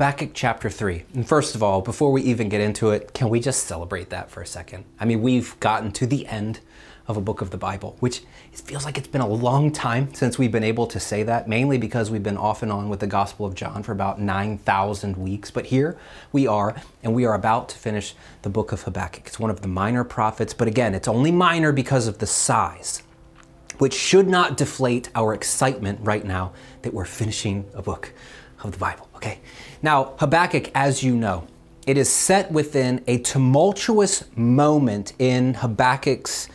Habakkuk chapter 3. And first of all, before we even get into it, can we just celebrate that for a second? I mean, we've gotten to the end of a book of the Bible, which it feels like it's been a long time since we've been able to say that, mainly because we've been off and on with the Gospel of John for about 9,000 weeks. But here we are, and we are about to finish the book of Habakkuk. It's one of the minor prophets, but again, it's only minor because of the size, which should not deflate our excitement right now that we're finishing a book of the Bible, okay? Now, Habakkuk, as you know, it is set within a tumultuous moment in Habakkuk's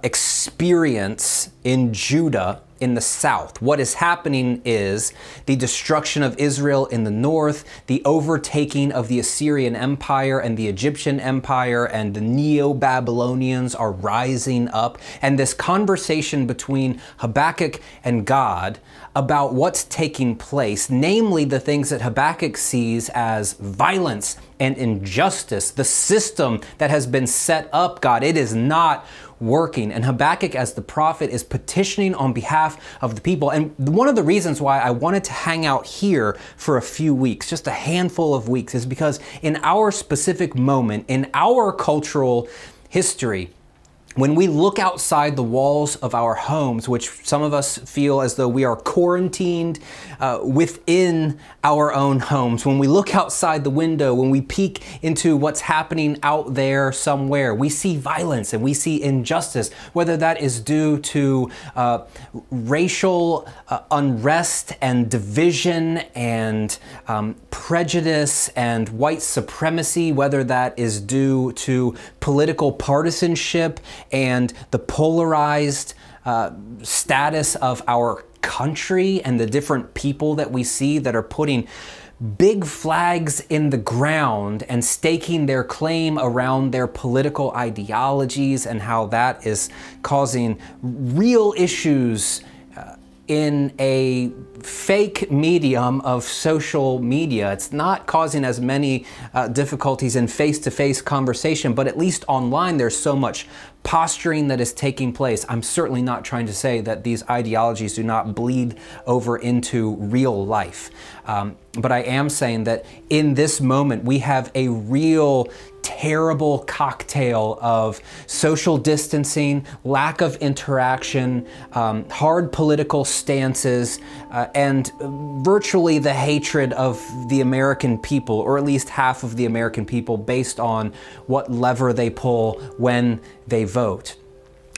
experience in Judah in the south. What is happening is the destruction of Israel in the north, the overtaking of the Assyrian Empire and the Egyptian Empire, and the Neo-Babylonians are rising up. And this conversation between Habakkuk and God about what's taking place, namely the things that Habakkuk sees as violence and injustice, the system that has been set up, God, it is not working. And Habakkuk, as the prophet, is petitioning on behalf of the people. And one of the reasons why I wanted to hang out here for a few weeks, just a handful of weeks, is because in our specific moment, in our cultural history, when we look outside the walls of our homes, which some of us feel as though we are quarantined within our own homes, when we look outside the window, when we peek into what's happening out there somewhere, we see violence and we see injustice, whether that is due to racial unrest and division and prejudice and white supremacy, whether that is due to political partisanship and the polarized status of our country and the different people that we see that are putting big flags in the ground and staking their claim around their political ideologies, and how that is causing real issues in a fake medium of social media. It's not causing as many difficulties in face-to-face conversation, but at least online there's so much posturing that is taking place. I'm certainly not trying to say that these ideologies do not bleed over into real life. But I am saying that in this moment, we have a real terrible cocktail of social distancing, lack of interaction, hard political stances, and virtually the hatred of the American people, or at least half of the American people, based on what lever they pull when they vote.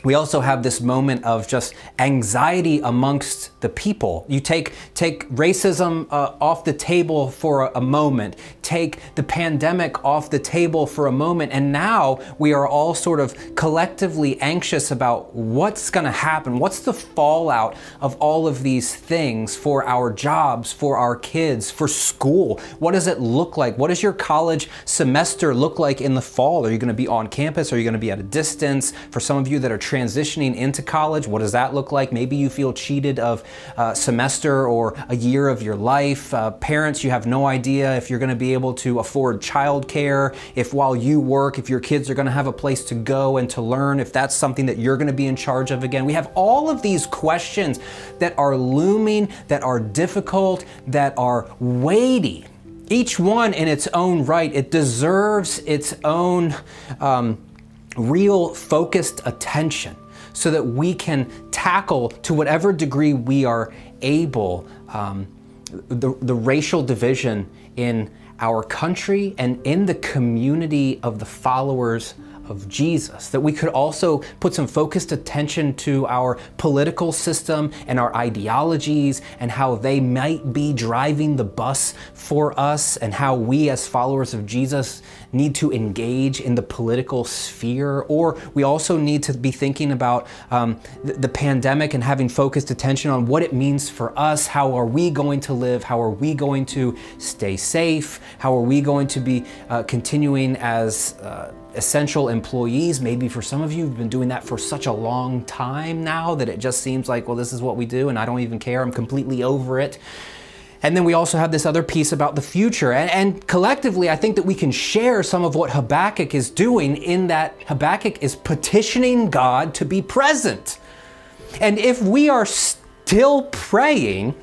We also have this moment of just anxiety amongst the people. You take racism off the table for a moment, take the pandemic off the table for a moment, and now we are all sort of collectively anxious about what's gonna happen, what's the fallout of all of these things for our jobs, for our kids, for school. What does it look like? What does your college semester look like in the fall? Are you gonna be on campus? Are you gonna be at a distance? For some of you that are transitioning into college, what does that look like? Maybe you feel cheated of a semester or a year of your life. Parents, you have no idea if you're going to be able to afford childcare, if while you work, if your kids are going to have a place to go and to learn, if that's something that you're going to be in charge of again. We have all of these questions that are looming, that are difficult, that are weighty. Each one in its own right, it deserves its own real focused attention so that we can tackle, to whatever degree we are able, the racial division in our country and in the community of the followers of Jesus. That we could also put some focused attention to our political system and our ideologies and how they might be driving the bus for us, and how we as followers of Jesus need to engage in the political sphere. Or we also need to be thinking about the pandemic and having focused attention on what it means for us. How are we going to live? How are we going to stay safe? How are we going to be continuing as essential employees? Maybe for some of you, you've been doing that for such a long time now that it just seems like, well, this is what we do and I don't even care. I'm completely over it. And then we also have this other piece about the future. And collectively, I think that we can share some of what Habakkuk is doing, in that Habakkuk is petitioning God to be present. And if we are still praying,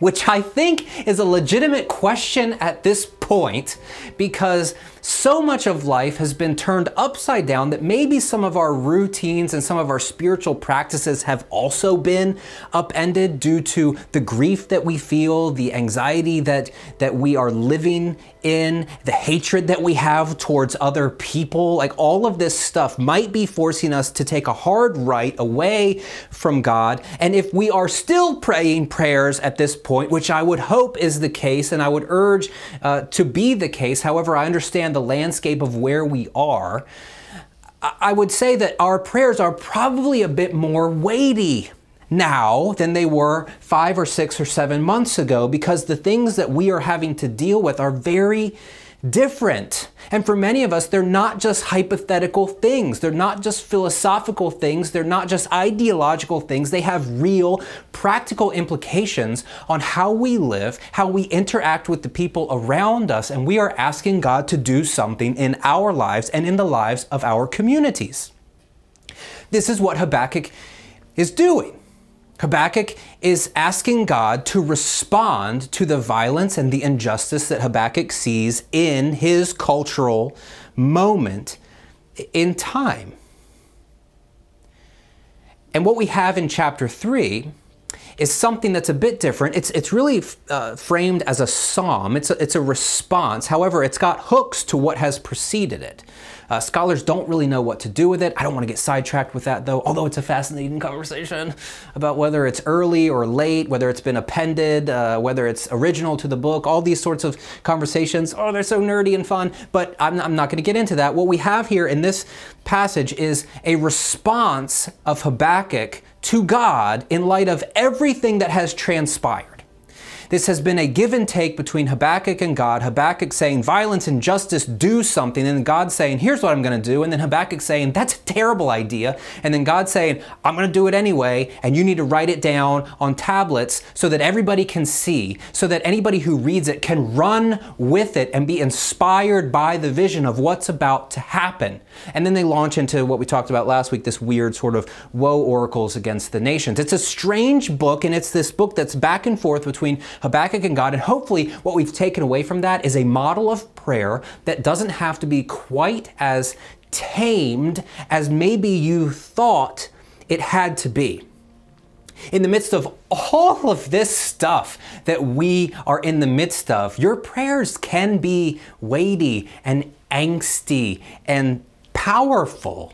which I think is a legitimate question at this point, because so much of life has been turned upside down that maybe some of our routines and some of our spiritual practices have also been upended due to the grief that we feel, the anxiety that we are living in, the hatred that we have towards other people. Like, all of this stuff might be forcing us to take a hard right away from God. And if we are still praying prayers at this point, which I would hope is the case, and I would urge to be the case, however, I understand the landscape of where we are, I would say that our prayers are probably a bit more weighty now than they were 5 or 6 or 7 months ago, because the things that we are having to deal with are very different. And for many of us, they're not just hypothetical things. They're not just philosophical things. They're not just ideological things. They have real practical implications on how we live, how we interact with the people around us. And we are asking God to do something in our lives and in the lives of our communities. This is what Habakkuk is doing. Habakkuk is asking God to respond to the violence and the injustice that Habakkuk sees in his cultural moment in time. And what we have in chapter 3 is something that's a bit different. It's really framed as a psalm. It's a response. However, it's got hooks to what has preceded it. Scholars don't really know what to do with it. I don't want to get sidetracked with that, though, although it's a fascinating conversation about whether it's early or late, whether it's been appended, whether it's original to the book, all these sorts of conversations. Oh, they're so nerdy and fun, but I'm not going to get into that. What we have here in this passage is a response of Habakkuk to God in light of everything that has transpired. This has been a give and take between Habakkuk and God. Habakkuk saying, violence and justice, do something. And then God saying, here's what I'm going to do. And then Habakkuk saying, that's a terrible idea. And then God saying, I'm going to do it anyway. And you need to write it down on tablets so that everybody can see, so that anybody who reads it can run with it and be inspired by the vision of what's about to happen. And then they launch into what we talked about last week, this weird sort of woe oracles against the nations. It's a strange book, and it's this book that's back and forth between Habakkuk and God, and hopefully what we've taken away from that is a model of prayer that doesn't have to be quite as tamed as maybe you thought it had to be. In the midst of all of this stuff that we are in the midst of, your prayers can be weighty and angsty and powerful.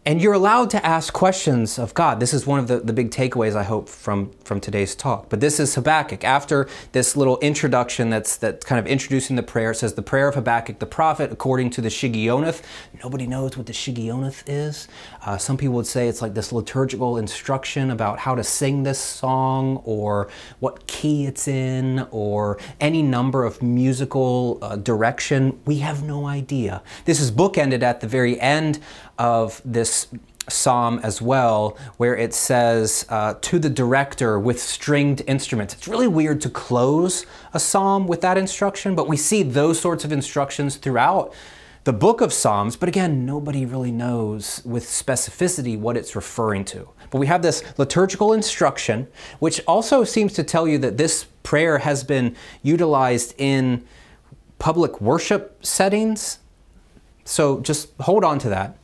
And you're allowed to ask questions of God. This is one of the big takeaways, I hope, from today's talk. But this is Habakkuk. After this little introduction that's kind of introducing the prayer, it says, the prayer of Habakkuk the prophet according to the Shigionoth. Nobody knows what the Shigionoth is. Some people would say it's like this liturgical instruction about how to sing this song, or what key it's in, or any number of musical direction. We have no idea. This is bookended at the very end of this psalm as well, where it says to the director with stringed instruments. It's really weird to close a psalm with that instruction, but we see those sorts of instructions throughout the book of Psalms. But again, nobody really knows with specificity what it's referring to. But we have this liturgical instruction, which also seems to tell you that this prayer has been utilized in public worship settings. So just hold on to that.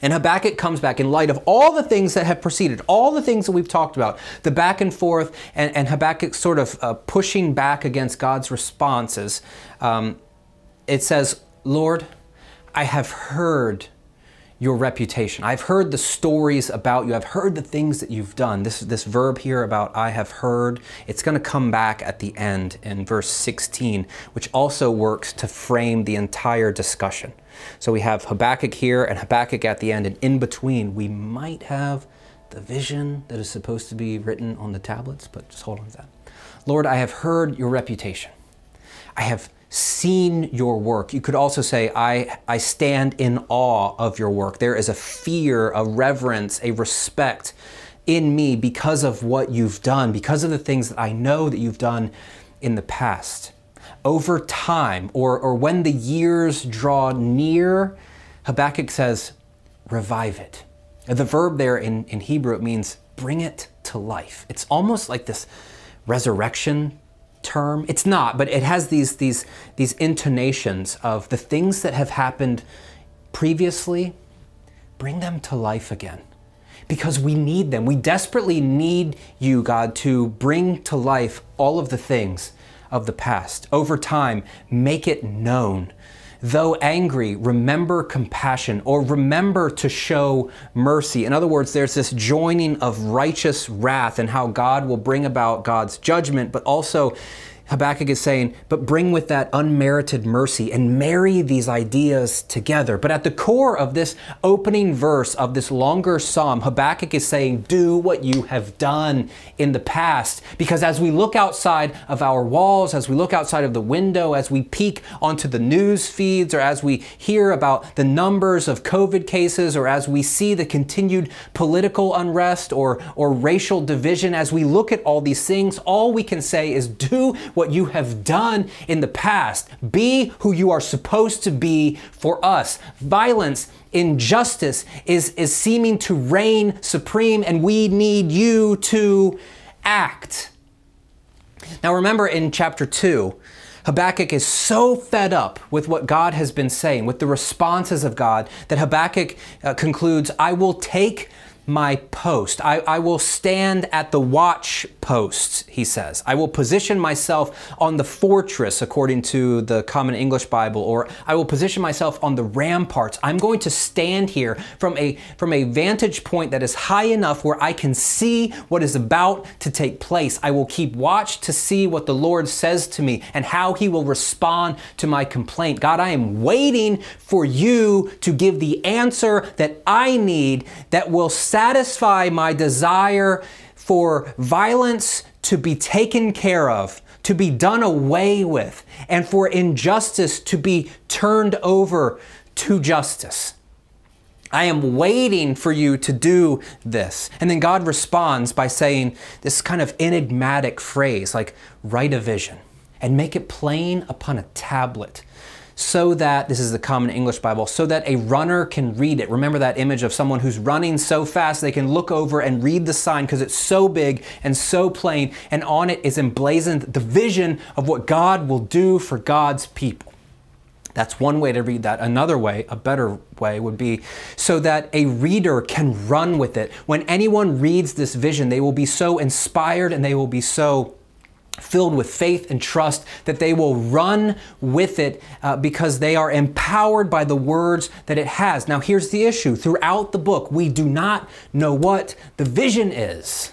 And Habakkuk comes back in light of all the things that have preceded, all the things that we've talked about, the back and forth, and Habakkuk sort of pushing back against God's responses. It says, Lord, I have heard your reputation. I've heard the stories about you. I've heard the things that you've done. This verb here about I have heard, it's going to come back at the end in verse 16, which also works to frame the entire discussion. So we have Habakkuk here and Habakkuk at the end, and in between we might have the vision that is supposed to be written on the tablets, but just hold on to that. Lord, I have heard your reputation. I have seen your work. You could also say, I stand in awe of your work. There is a fear, a reverence, a respect in me because of what you've done, because of the things that I know that you've done in the past. Over time, or when the years draw near, Habakkuk says, revive it. The verb there in Hebrew, it means bring it to life. It's almost like this resurrection term. It's not, but it has these intonations of the things that have happened previously, bring them to life again. Because we need them. We desperately need you, God, to bring to life all of the things of the past. Over time, make it known. Though angry, remember compassion, or remember to show mercy. In other words, there's this joining of righteous wrath and how God will bring about God's judgment, but also Habakkuk is saying, but bring with that unmerited mercy and marry these ideas together. But at the core of this opening verse of this longer psalm, Habakkuk is saying, do what you have done in the past. Because as we look outside of our walls, as we look outside of the window, as we peek onto the news feeds, or as we hear about the numbers of COVID cases, or as we see the continued political unrest or racial division, as we look at all these things, all we can say is do what you have done in the past. Be who you are supposed to be for us. Violence, injustice is seeming to reign supreme, and we need you to act. Now remember, in chapter 2, Habakkuk is so fed up with what God has been saying, with the responses of God, that Habakkuk concludes, I will take my post. I will stand at the watch posts, he says. I will position myself on the fortress, according to the Common English Bible, or I will position myself on the ramparts. I'm going to stand here from a vantage point that is high enough where I can see what is about to take place. I will keep watch to see what the Lord says to me and how he will respond to my complaint. God, I am waiting for you to give the answer that I need that will satisfy my desire for violence to be taken care of, to be done away with, and for injustice to be turned over to justice. I am waiting for you to do this. And then God responds by saying this kind of enigmatic phrase, like, write a vision and make it plain upon a tablet, so that, this is the Common English Bible, so that a runner can read it. Remember that image of someone who's running so fast they can look over and read the sign because it's so big and so plain, and on it is emblazoned the vision of what God will do for God's people. That's one way to read that. Another way, a better way, would be so that a reader can run with it. When anyone reads this vision, they will be so inspired and they will be so filled with faith and trust that they will run with it because they are empowered by the words that it has. Now, here's the issue. Throughout the book, we do not know what the vision is.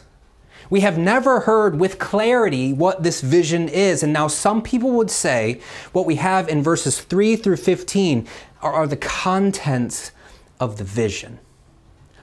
We have never heard with clarity what this vision is. And now some people would say what we have in verses 3 through 15 are the contents of the vision.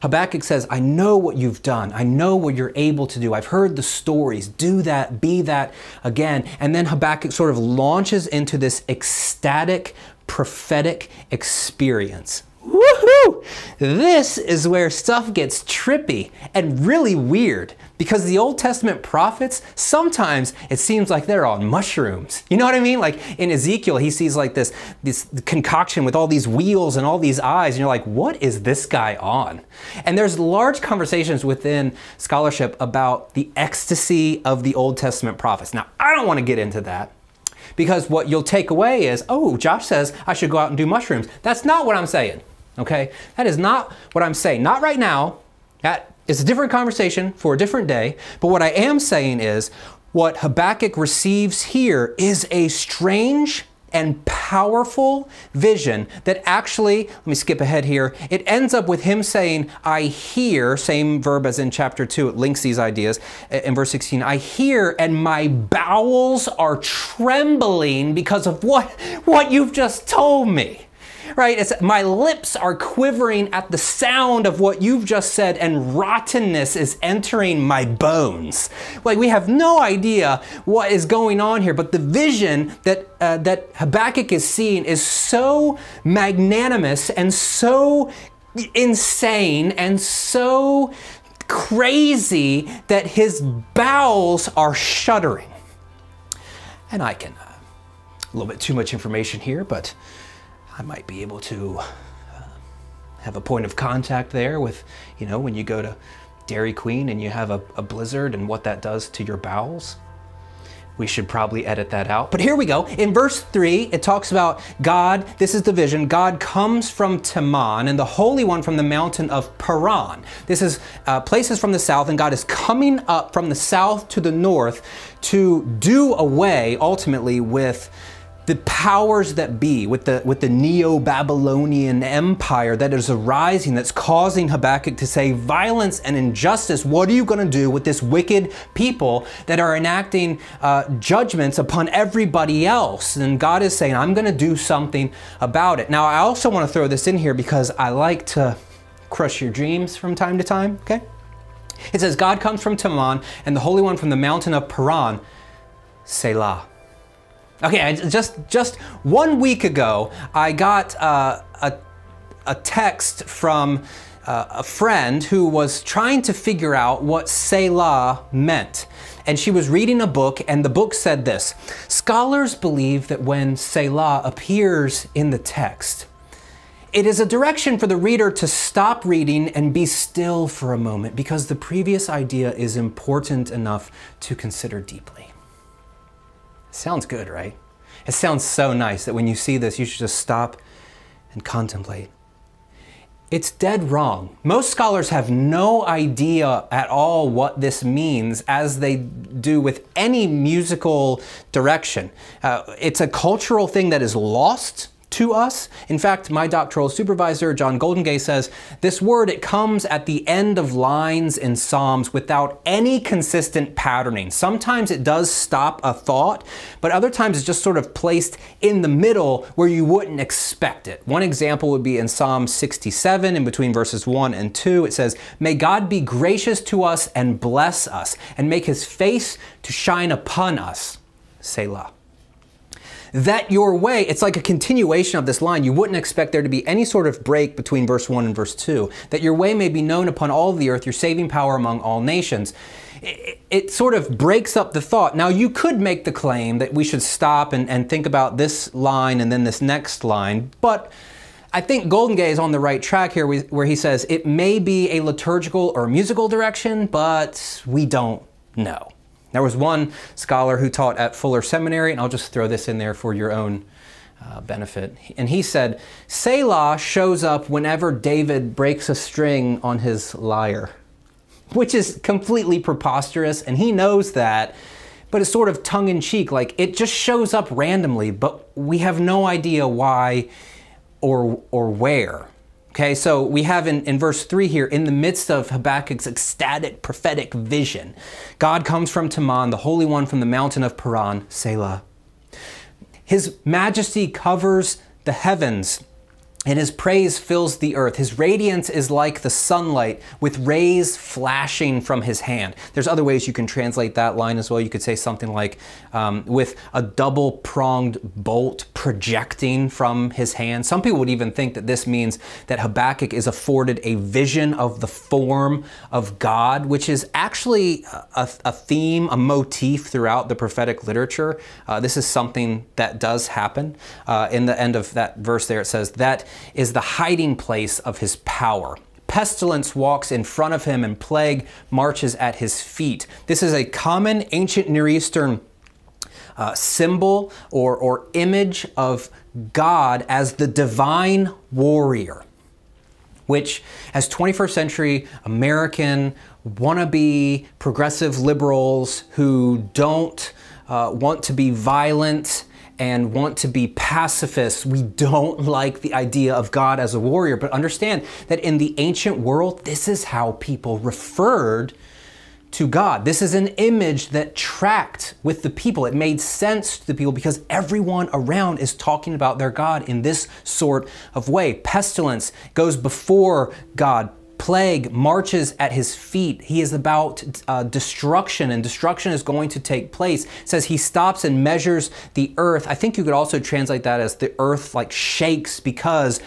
Habakkuk says, I know what you've done. I know what you're able to do. I've heard the stories. Do that, be that again. And then Habakkuk sort of launches into this ecstatic, prophetic experience. Woohoo! This is where stuff gets trippy and really weird, because the Old Testament prophets, sometimes it seems like they're on mushrooms. You know what I mean? Like in Ezekiel, he sees like this concoction with all these wheels and all these eyes, and you're like, what is this guy on? And there's large conversations within scholarship about the ecstasy of the Old Testament prophets. Now, I don't want to get into that, because what you'll take away is, oh, Josh says I should go out and do mushrooms. That's not what I'm saying. Okay, that is not what I'm saying. Not right now. That is a different conversation for a different day. But what I am saying is what Habakkuk receives here is a strange and powerful vision that actually, let me skip ahead here, it ends up with him saying, I hear, same verb as in chapter 2, it links these ideas in verse 16, I hear and my bowels are trembling because of what you've just told me. Right? It's, my lips are quivering at the sound of what you've just said, and rottenness is entering my bones. Like, we have no idea what is going on here, but the vision that Habakkuk is seeing is so magnanimous and so insane and so crazy that his bowels are shuddering. And I can, a little bit too much information here, but I might be able to have a point of contact there with, you know, when you go to Dairy Queen and you have a blizzard and what that does to your bowels. We should probably edit that out. But here we go. In verse 3, it talks about God, this is the vision, God comes from Teman and the Holy One from the mountain of Paran. This is places from the south, and God is coming up from the south to the north to do away, ultimately, with the powers that be, with the Neo-Babylonian Empire that is arising, that's causing Habakkuk to say, violence and injustice, what are you going to do with this wicked people that are enacting judgments upon everybody else? And God is saying, I'm going to do something about it. Now, I also want to throw this in here because I like to crush your dreams from time to time, okay? It says, God comes from Teman and the Holy One from the mountain of Paran, Selah. Okay, just 1 week ago, I got a text from a friend who was trying to figure out what Selah meant. And she was reading a book, and the book said this: scholars believe that when Selah appears in the text, it is a direction for the reader to stop reading and be still for a moment, because the previous idea is important enough to consider deeply. Sounds good, right? It sounds so nice that when you see this, you should just stop and contemplate. It's dead wrong. Most scholars have no idea at all what this means, as they do with any musical direction. It's a cultural thing that is lost to us. In fact, my doctoral supervisor, John Goldengay, says this word, it comes at the end of lines in Psalms without any consistent patterning. Sometimes it does stop a thought, but other times it's just sort of placed in the middle where you wouldn't expect it. One example would be in Psalm 67, in between verses 1 and 2. It says, "May God be gracious to us and bless us, and make his face to shine upon us, Selah." That your way, it's like a continuation of this line. You wouldn't expect there to be any sort of break between verse 1 and verse 2. That your way may be known upon all the earth, your saving power among all nations. It sort of breaks up the thought. Now, you could make the claim that we should stop and think about this line and then this next line, but I think Goldengay is on the right track here, where he says it may be a liturgical or musical direction, but we don't know. There was one scholar who taught at Fuller Seminary, and I'll just throw this in there for your own benefit. And he said, Selah shows up whenever David breaks a string on his lyre, which is completely preposterous, and he knows that, but it's sort of tongue-in-cheek, like it just shows up randomly, but we have no idea why or where. Okay, so we have in verse 3 here, in the midst of Habakkuk's ecstatic prophetic vision, God comes from Teman, the Holy One from the mountain of Paran, Selah. His majesty covers the heavens, and his praise fills the earth. His radiance is like the sunlight, with rays flashing from his hand. There's other ways you can translate that line as well. You could say something like, with a double-pronged bolt projecting from his hand. Some people would even think that this means that Habakkuk is afforded a vision of the form of God, which is actually a theme, a motif throughout the prophetic literature. This is something that does happen. In the end of that verse there, it says, that is the hiding place of his power. Pestilence walks in front of him and plague marches at his feet. This is a common ancient Near Eastern symbol or image of God as the divine warrior, which as 21st century American wannabe progressive liberals who don't want to be violent and want to be pacifists, we don't like the idea of God as a warrior. But understand that in the ancient world, this is how people referred to God. This is an image that tracked with the people. It made sense to the people because everyone around is talking about their God in this sort of way. Pestilence goes before God. Plague marches at his feet. He is about destruction, and destruction is going to take place. It says he stops and measures the earth. I think you could also translate that as the earth like shakes because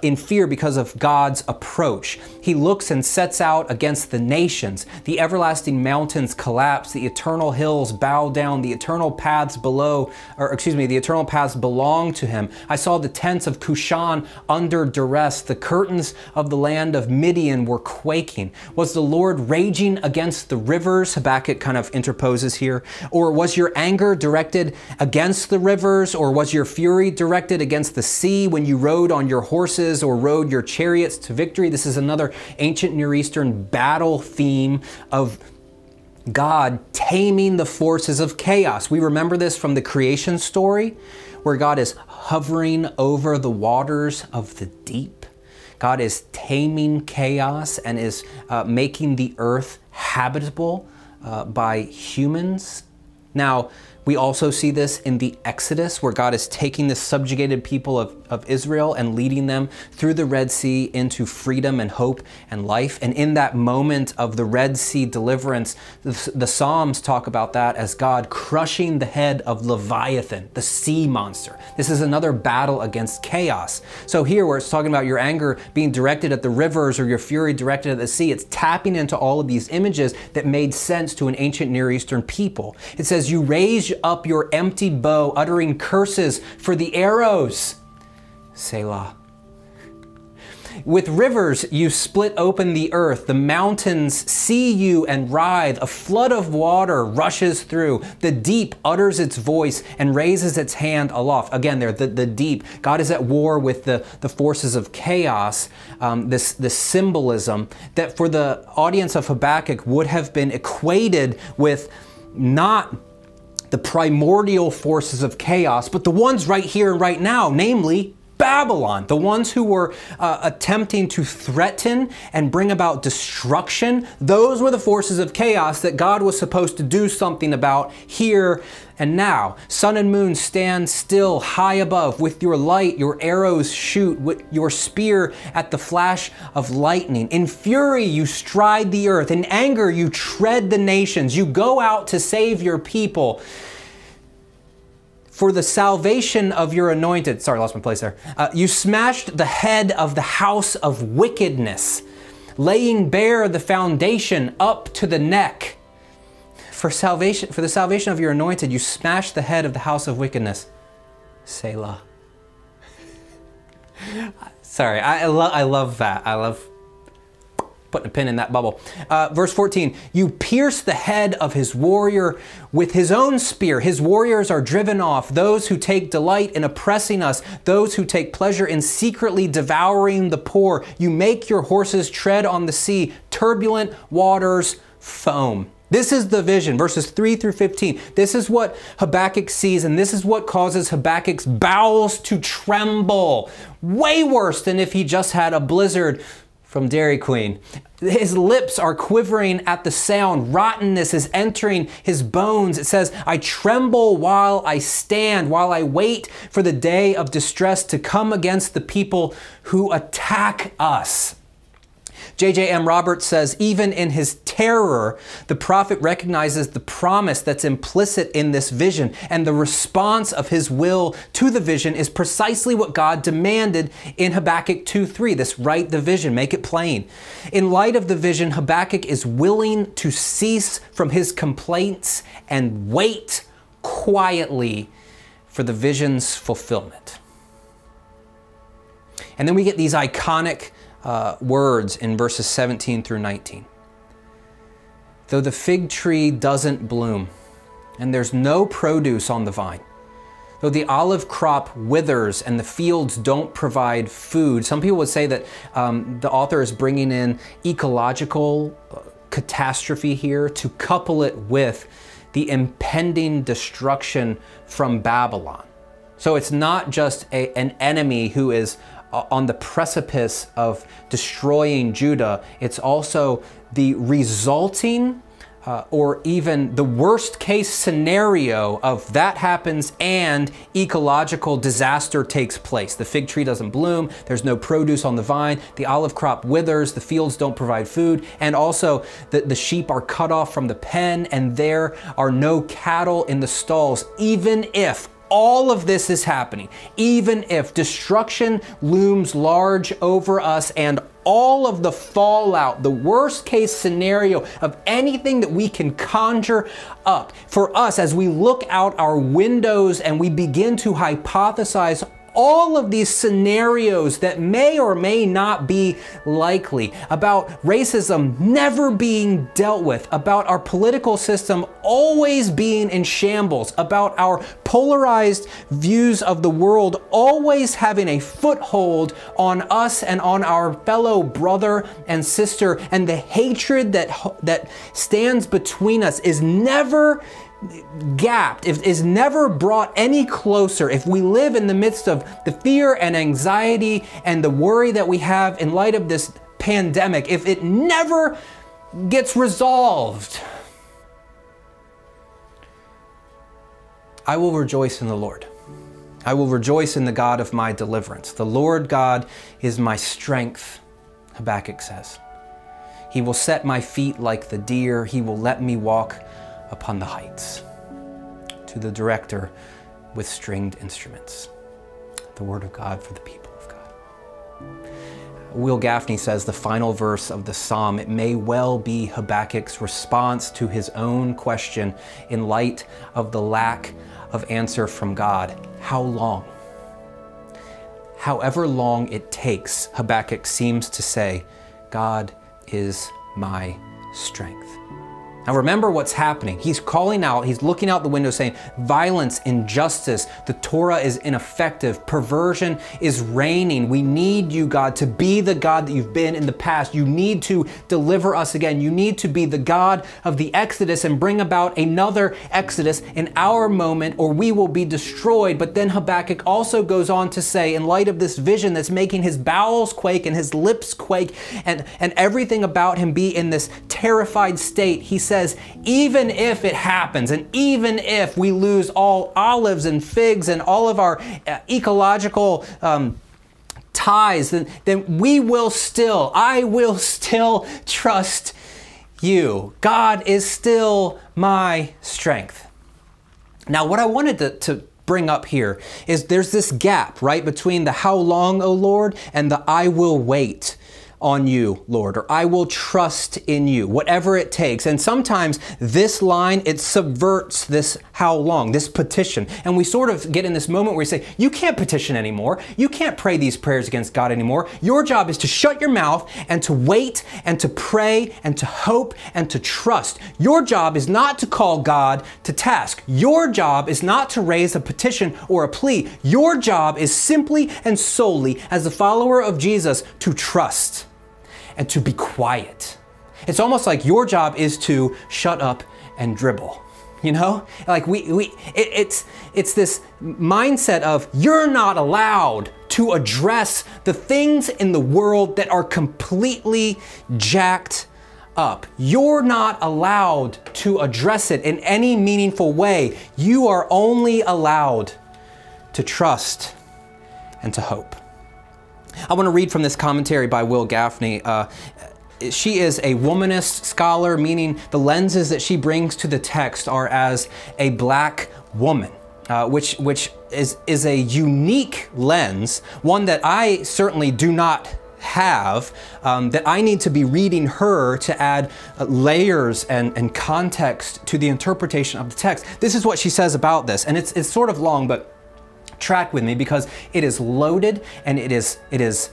in fear because of God's approach. He looks and sets out against the nations. The everlasting mountains collapse. The eternal hills bow down. The eternal paths the eternal paths belong to him. I saw the tents of Cushan under duress. The curtains of the land of Midian Midian were quaking? Was the Lord raging against the rivers? Habakkuk kind of interposes here. Or was your anger directed against the rivers? Or was your fury directed against the sea when you rode on your horses or rode your chariots to victory? This is another ancient Near Eastern battle theme of God taming the forces of chaos. We remember this from the creation story, where God is hovering over the waters of the deep. God is taming chaos and is making the earth habitable by humans. Now, we also see this in the Exodus, where God is taking the subjugated people of Israel and leading them through the Red Sea into freedom and hope and life. And in that moment of the Red Sea deliverance, the Psalms talk about that as God crushing the head of Leviathan, the sea monster. This is another battle against chaos. So here, where it's talking about your anger being directed at the rivers or your fury directed at the sea, it's tapping into all of these images that made sense to an ancient Near Eastern people. It says, you raise up your empty bow, uttering curses for the arrows. Selah. With rivers you split open the earth. The mountains see you and writhe. A flood of water rushes through. The deep utters its voice and raises its hand aloft. Again, there, the deep. God is at war with the forces of chaos. This symbolism that for the audience of Habakkuk would have been equated with not the primordial forces of chaos, but the ones right here and right now, namely Babylon, the ones who were attempting to threaten and bring about destruction. Those were the forces of chaos that God was supposed to do something about here and now. Sun and moon stand still high above. With your light, your arrows shoot. With your spear at the flash of lightning. In fury, you stride the earth. In anger, you tread the nations. You go out to save your people. For the salvation of your anointed, sorry, I lost my place there. You smashed the head of the house of wickedness, laying bare the foundation up to the neck. For the salvation of your anointed, you smashed the head of the house of wickedness. Selah. Sorry, I love that. I love putting a pin in that bubble. Verse 14, you pierce the head of his warrior with his own spear. His warriors are driven off. Those who take delight in oppressing us, those who take pleasure in secretly devouring the poor. You make your horses tread on the sea. Turbulent waters foam. This is the vision, verses 3 through 15. This is what Habakkuk sees, and this is what causes Habakkuk's bowels to tremble. Way worse than if he just had a blizzard from Dairy Queen. His lips are quivering at the sound. Rottenness is entering his bones. It says, I tremble while I stand, while I wait for the day of distress to come against the people who attack us. J.J.M. Roberts says, even in his terror, the prophet recognizes the promise that's implicit in this vision, and the response of his will to the vision is precisely what God demanded in Habakkuk 2:3. This write the vision, make it plain. In light of the vision, Habakkuk is willing to cease from his complaints and wait quietly for the vision's fulfillment. And then we get these iconic words in verses 17 through 19. Though the fig tree doesn't bloom and there's no produce on the vine, though the olive crop withers and the fields don't provide food. Some people would say that the author is bringing in ecological catastrophe here to couple it with the impending destruction from Babylon. So it's not just an enemy who is on the precipice of destroying Judah, it's also the resulting or even the worst case scenario of that happens and ecological disaster takes place. The fig tree doesn't bloom, there's no produce on the vine, the olive crop withers, the fields don't provide food, and also the sheep are cut off from the pen and there are no cattle in the stalls. Even if all of this is happening, even if destruction looms large over us and all of the fallout, the worst case scenario of anything that we can conjure up for us as we look out our windows and we begin to hypothesize all of these scenarios that may or may not be likely, about racism never being dealt with, about our political system always being in shambles, about our polarized views of the world always having a foothold on us and on our fellow brother and sister, and the hatred that stands between us is never gapped, is never brought any closer. If we live in the midst of the fear and anxiety and the worry that we have in light of this pandemic, if it never gets resolved, I will rejoice in the Lord. I will rejoice in the God of my deliverance. The Lord God is my strength, Habakkuk says. He will set my feet like the deer. He will let me walk upon the heights. To the director with stringed instruments. The word of God for the people of God. Will Gaffney says the final verse of the psalm, it may well be Habakkuk's response to his own question in light of the lack of answer from God. How long? However long it takes, Habakkuk seems to say, God is my strength. Now remember what's happening. He's calling out, he's looking out the window saying, violence, injustice, the Torah is ineffective, perversion is reigning. We need you, God, to be the God that you've been in the past. You need to deliver us again. You need to be the God of the Exodus and bring about another Exodus in our moment, or we will be destroyed. But then Habakkuk also goes on to say, in light of this vision that's making his bowels quake and his lips quake and everything about him be in this terrified state, he says, even if it happens, and even if we lose all olives and figs and all of our ecological ties, then I will still trust you. God is still my strength. Now, what I wanted to bring up here is there's this gap, right, between the how long, O Lord, and the I will wait on you, Lord, or I will trust in you, whatever it takes. And sometimes this line, it subverts this how long, this petition. And we sort of get in this moment where we say, you can't petition anymore. You can't pray these prayers against God anymore. Your job is to shut your mouth and to wait and to pray and to hope and to trust. Your job is not to call God to task. Your job is not to raise a petition or a plea. Your job is simply and solely, as a follower of Jesus, to trust and to be quiet. It's almost like your job is to shut up and dribble. You know, like it's this mindset of you're not allowed to address the things in the world that are completely jacked up. You're not allowed to address it in any meaningful way. You are only allowed to trust and to hope. I want to read from this commentary by Will Gaffney. She is a womanist scholar, meaning the lenses that she brings to the text are as a black woman, which is a unique lens, one that I certainly do not have, that I need to be reading her to add layers and context to the interpretation of the text. This is what she says about this, and it's sort of long, but track with me because it is loaded and it is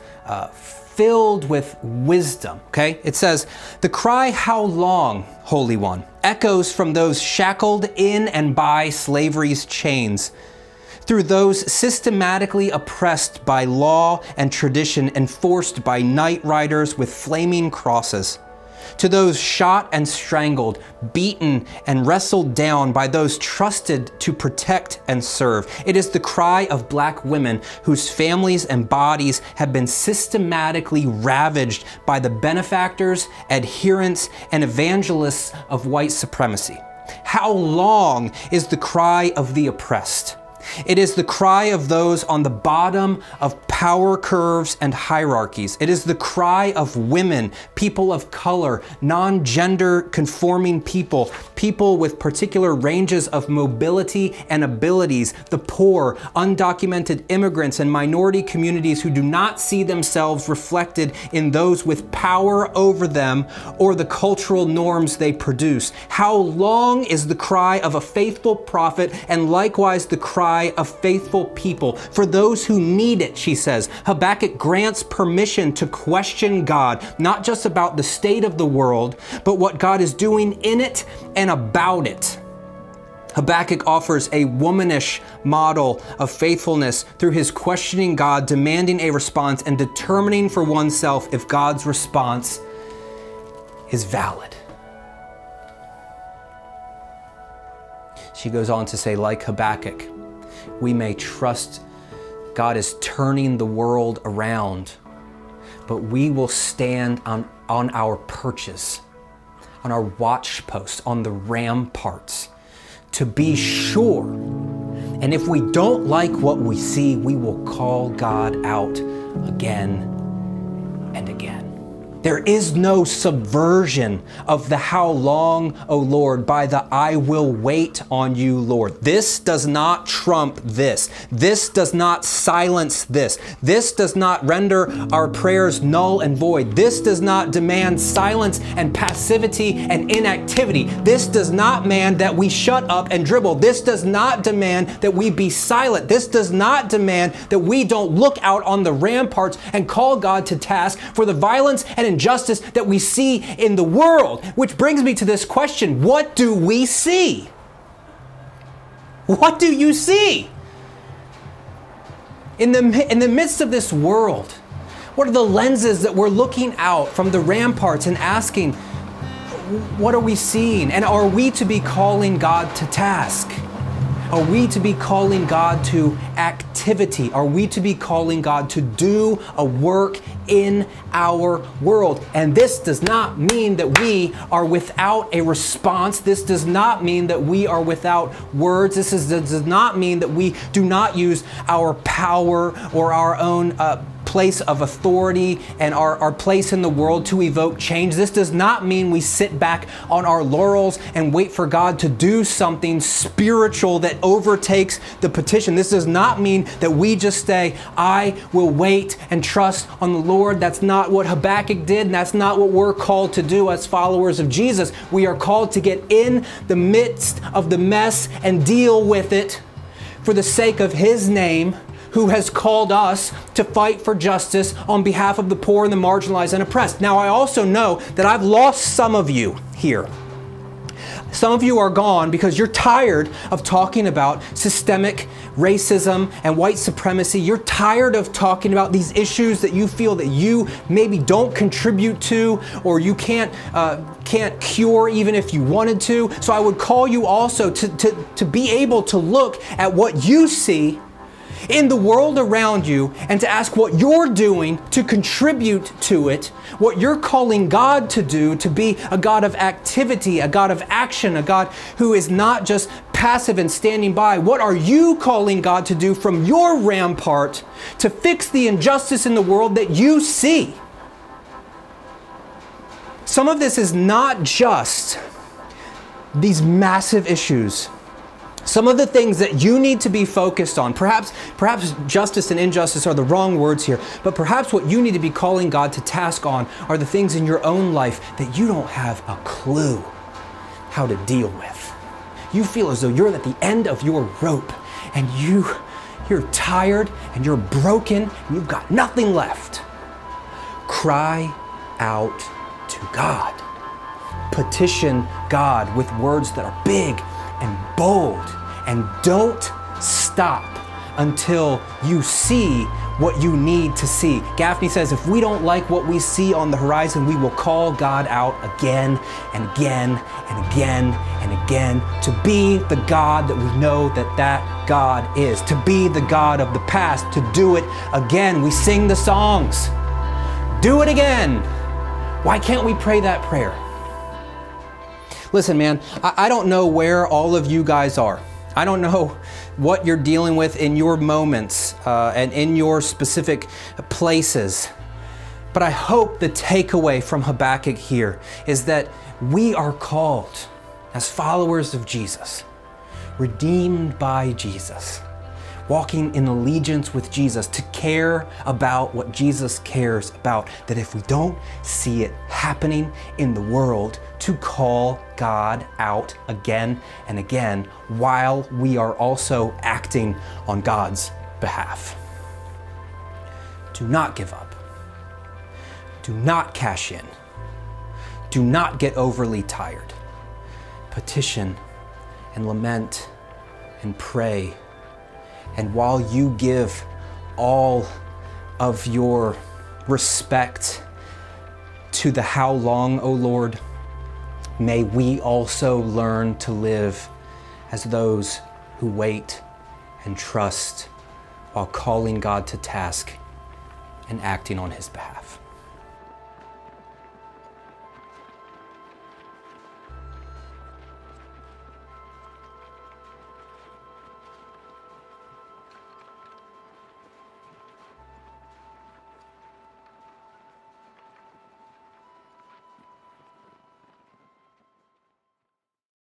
filled with wisdom, okay? It says, the cry, how long, Holy One, echoes from those shackled in and by slavery's chains, through those systematically oppressed by law and tradition, enforced by night riders with flaming crosses, to those shot and strangled, beaten and wrestled down by those trusted to protect and serve. It is the cry of black women whose families and bodies have been systematically ravaged by the benefactors, adherents, and evangelists of white supremacy. How long is the cry of the oppressed? It is the cry of those on the bottom of power curves and hierarchies. It is the cry of women, people of color, non-gender conforming people, people with particular ranges of mobility and abilities, the poor, undocumented immigrants, and minority communities who do not see themselves reflected in those with power over them or the cultural norms they produce. How long is the cry of a faithful prophet, and likewise the cry by a faithful people. For those who need it, she says, Habakkuk grants permission to question God, not just about the state of the world, but what God is doing in it and about it. Habakkuk offers a womanish model of faithfulness through his questioning God, demanding a response, and determining for oneself if God's response is valid. She goes on to say, like Habakkuk, we may trust God is turning the world around, but we will stand on our perches, on our watch posts, on the ramparts, to be sure. And if we don't like what we see, we will call God out again and again. There is no subversion of the how long, O Lord, by the I will wait on you, Lord. This does not trump this. This does not silence this. This does not render our prayers null and void. This does not demand silence and passivity and inactivity. This does not demand that we shut up and dribble. This does not demand that we be silent. This does not demand that we don't look out on the ramparts and call God to task for the violence and injustice that we see in the world. Which brings me to this question: what do we see? What do you see? In the midst of this world, what are the lenses that we're looking out from the ramparts and asking, what are we seeing? And are we to be calling God to task? Are we to be calling God to activity? Are we to be calling God to do a work in our world? And this does not mean that we are without a response. This does not mean that we are without words. This does not mean that we do not use our power or our own place of authority and our place in the world to evoke change. This does not mean we sit back on our laurels and wait for God to do something spiritual that overtakes the petition. This does not mean that we just say, I will wait and trust on the Lord. That's not what Habakkuk did, and that's not what we're called to do as followers of Jesus. We are called to get in the midst of the mess and deal with it for the sake of His name, who has called us to fight for justice on behalf of the poor and the marginalized and oppressed. Now, I also know that I've lost some of you here. Some of you are gone because you're tired of talking about systemic racism and white supremacy. You're tired of talking about these issues that you feel that you maybe don't contribute to, or you can't cure even if you wanted to. So I would call you also to be able to look at what you see in the world around you and to ask what you're doing to contribute to it, what you're calling God to do, to be a God of activity, a God of action, a God who is not just passive and standing by. What are you calling God to do from your rampart to fix the injustice in the world that you see? Some of this is not just these massive issues. Some of the things that you need to be focused on, perhaps justice and injustice are the wrong words here, but perhaps what you need to be calling God to task on are the things in your own life that you don't have a clue how to deal with. You feel as though you're at the end of your rope and you're tired and you're broken and you've got nothing left. Cry out to God. Petition God with words that are big and bold, and don't stop until you see what you need to see. Gaffney says, if we don't like what we see on the horizon, we will call God out again and again and again and again to be the God that we know that God is, to be the God of the past, to do it again. We sing the songs, do it again. Why can't we pray that prayer? Listen, man, I don't know where all of you guys are. I don't know what you're dealing with in your moments and in your specific places. But I hope the takeaway from Habakkuk here is that we are called as followers of Jesus, redeemed by Jesus. walking in allegiance with Jesus, to care about what Jesus cares about, that if we don't see it happening in the world, to call God out again and again while we are also acting on God's behalf. Do not give up. Do not cash in. Do not get overly tired. Petition and lament and pray. And while you give all of your respect to the how long, O Lord, may we also learn to live as those who wait and trust while calling God to task and acting on his behalf.